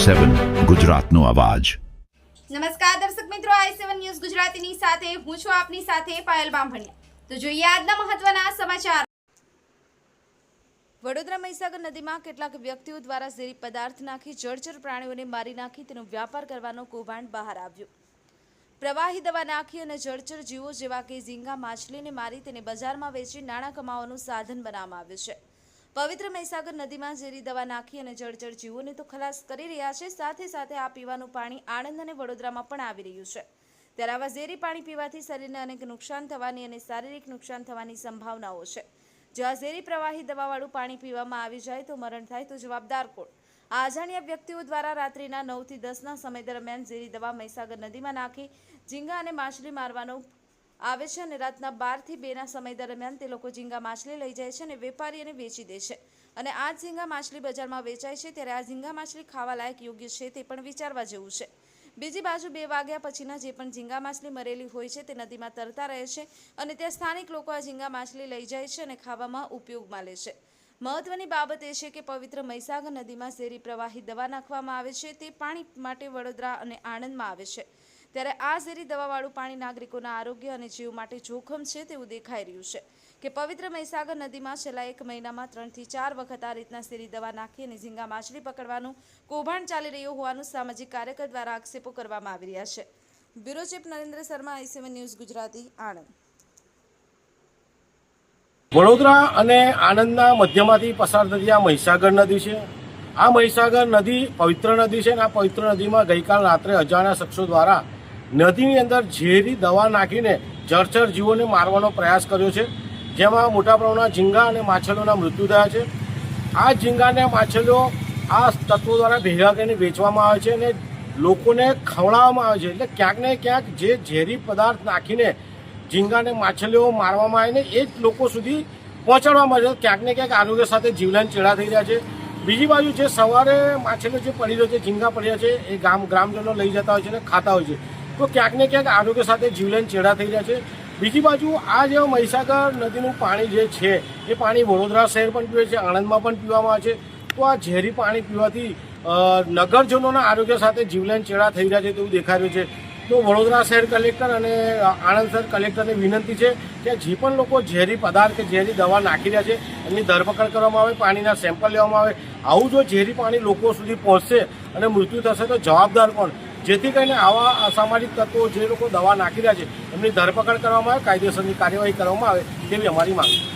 i7 ગુજરાતનો અવાજ। નમસ્કાર દર્શક મિત્રો, i7 ન્યૂઝ ગુજરાતીની સાથે હું છું આપની સાથે પાયલ બામભણિયા। તો જોઈએ આજના મહત્વના સમાચાર। વડોદરા મહીસાગર નદીમાં કેટલાક વ્યક્તિઓ દ્વારા ઝેરી પદાર્થ નાખી જળચર પ્રાણીઓને મારી નાખી તેનો વ્યાપાર કરવાનો કૌભાંડ બહાર આવ્યું। પ્રવાહી દવા નાખી અને જળચર જીવો જેવા કે ઝીંગા માછલીને મારી તેને બજારમાં વેચી નાણાં કમાવાનું સાધન બનાવવામાં આવ્યું છે। પવિત્ર મહીસાગર નદીમાં ઝેરી દવા નાખી અને જળચર જીવોને તો ખલાસ કરી રહ્યા છે, સાથે સાથે આ પીવાનું પાણી આણંદ અને વડોદરામાં પણ આવી રહ્યું છે। ત્યારે આવા ઝેરી પાણી પીવાથી શરીરને અનેક નુકસાન થવાની અને શારીરિક નુકસાન થવાની સંભાવનાઓ છે। જો આ ઝેરી પ્રવાહી દવાવાળું પાણી પીવામાં આવી જાય તો મરણ થાય તો જવાબદાર કોણ? આ અજાણ્યા વ્યક્તિઓ દ્વારા રાત્રિના 9 થી 10ના સમય દરમિયાન ઝેરી દવા મહીસાગર નદીમાં નાખી ઝીંગા અને માછલી મારવાનો આવે છે અને રાતના 12 થી 2ના સમય દરમિયાન તે લોકો ઝીંગા માછલી લઈ જાય છે અને વેપારીઓને વેચી દે છે અને આ ઝીંગા માછલી બજારમાં વેચાય છે। ત્યારે આ ઝીંગા માછલી ખાવા લાયક યોગ્ય છે તે પણ વિચારવા જેવું છે। બીજી બાજુ 2 વાગ્યા પછીના જે પણ ઝીંગા માછલી મરેલી હોય છે તે નદીમાં તરતા રહે છે અને ત્યાં સ્થાનિક લોકો આ ઝીંગા માછલી લઈ જાય છે અને ખાવામાં ઉપયોગમાં લે છે। મહત્વની બાબત એ છે કે પવિત્ર મહીસાગર નદીમાં ઝેરી પ્રવાહી દવા નાખવામાં આવે છે તે પાણી માટે વડોદરા અને આણંદમાં આવે છે। ત્યારે આ ઝેરી દવાવાળું પાણી નાગરિકોના આરોગ્ય અને જીવ માટે જોખમ છે તેવું દેખાઈ રહ્યું છે કે પવિત્ર મહીસાગર નદીમાં છેલ્લા 1 મહિનામાં 3 થી 4 વખત આ રીતના ઝેરી દવા નાખી અને ઝીંગા માછલી પકડવાનું કૌભાંડ ચાલી રહ્યું હોવાનું સામાજિક કાર્યકર દ્વારા આક્ષેપો કરવામાં આવી રહ્યા છે। Bureau chief Narendra Sharma, i7 news Gujarati, Anand. Vadodara અને આણંદના મધ્યમાંથી પસાર થતી આ મહીસાગર નદી છે। આ મહીસાગર નદી પવિત્ર નદી છે અને આ પવિત્ર નદીમાં ગઈકાલ રાત્રે અજાણ્યા શખ્સો દ્વારા નદીની અંદર ઝેરી દવા નાખીને જળચર જીવોને મારવાનો પ્રયાસ કર્યો છે, જેમાં મોટા પ્રમાણમાં ઝીંગા અને માછલીઓના મૃત્યુ થયા છે। આ ઝીંગા અને માછલીઓ આ તત્વો દ્વારા ભેગા કરીને વેચવામાં આવે છે અને લોકોને ખવડાવવામાં આવે છે। એટલે ક્યાંક ને ક્યાંક જે ઝેરી પદાર્થ નાખીને ઝીંગા અને માછલીઓ મારવામાં આવે ને એ જ લોકો સુધી પહોંચાડવામાં આવે છે। ક્યાંક ને ક્યાંક આરોગ્ય સાથે જીવલેણ ચેડા થઈ રહ્યા છે। બીજી બાજુ જે સવારે માછલીઓ જે પડી રહ્યો છે, ઝીંગા પડ્યા છે, એ ગ્રામજનો લઈ જતા હોય છે અને ખાતા હોય છે, તો ક્યાંક ને ક્યાંક આરોગ્ય સાથે જીવલેણ ચેડા થઈ રહ્યા છે। બીજી બાજુ આ જે મહીસાગર નદીનું પાણી જે છે એ પાણી વડોદરા શહેર પણ પીવે છે, આણંદમાં પણ પીવામાં આવે છે। તો આ ઝેરી પાણી પીવાથી નગરજનોના આરોગ્ય સાથે જીવલેણ ચેડા થઈ રહ્યા છે તેવું દેખાઈ રહ્યું છે। તો વડોદરા શહેર કલેક્ટર અને આણંદ શહેર કલેક્ટરને વિનંતી છે કે જે પણ લોકો ઝેરી પદાર્થ કે ઝેરી દવા નાખી રહ્યા છે એમની ધરપકડ કરવામાં આવે, પાણીના સેમ્પલ લેવામાં આવે। આવું જો ઝેરી પાણી લોકો સુધી પહોંચશે અને મૃત્યુ થશે તો જવાબદાર કોણ? જેથી કરીને આવા અસામાજિક તત્વો જે લોકો દવા નાખી રહ્યા છે એમની ધરપકડ કરવામાં આવે, કાયદેસરની કાર્યવાહી કરવામાં આવે તેવી અમારી માંગ છે।